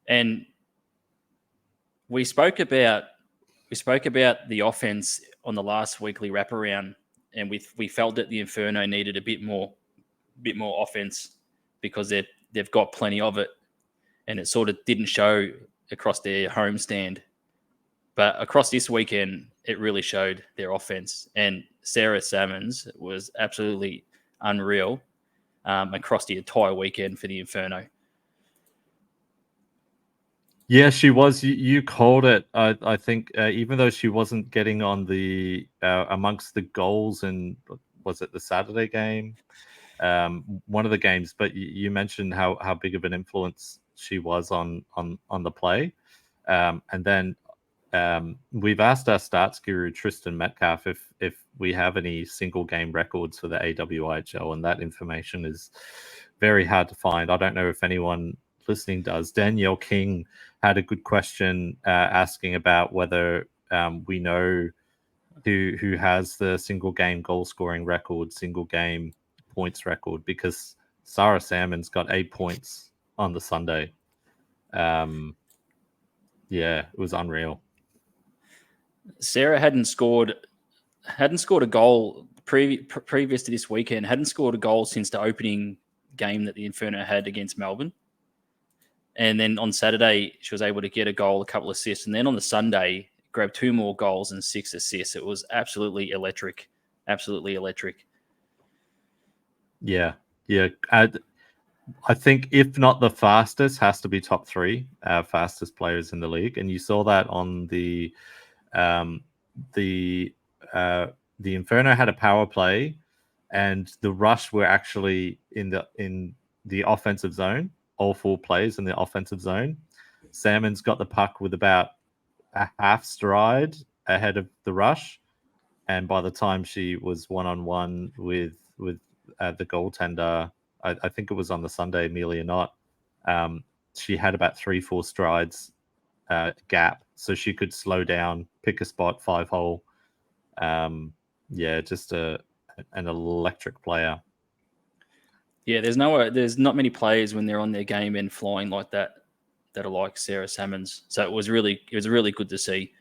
And we spoke about the offense on the last weekly wraparound, and we felt that the Inferno needed a bit more offense because they've got plenty of it, and it sort of didn't show across their homestand. But across this weekend, it really showed their offense, and Sara Sammons was absolutely unreal across the entire weekend for the Inferno. Yeah, she was. You called it. I think even though she wasn't getting on the amongst the goals, and was it the Saturday game, one of the games? But you mentioned how big of an influence she was on the play, and then we've asked our stats guru Tristan Metcalf if we have any single game records for the AWIHL, and that information is very hard to find. I don't know if anyone listening does. Danielle King had a good question asking about whether we know who has the single game goal scoring record, single game points record, because Sara Sammons got 8 points on the Sunday. Yeah, it was unreal. Sara hadn't scored a goal previous to this weekend. Hadn't scored a goal since the opening game that the Inferno had against Melbourne. And then on Saturday, she was able to get a goal, a couple of assists. And then on the Sunday, grabbed 2 more goals and 6 assists. It was absolutely electric. Absolutely electric. Yeah. I think if not the fastest, has to be top 3 fastest players in the league. And you saw that on the Inferno had a power play, and the Rush were actually in the offensive zone. All 4 players in the offensive zone. Sammons got the puck with about a half stride ahead of the Rush, and by the time she was 1-on-1 with the goaltender, I think it was on the Sunday, Amelia Knott, she had about 3-4 strides gap, so she could slow down, pick a spot, 5-hole. Just an electric player. Yeah, there's not many players when they're on their game and flying like that are like Sara Sammons. So it was really good to see.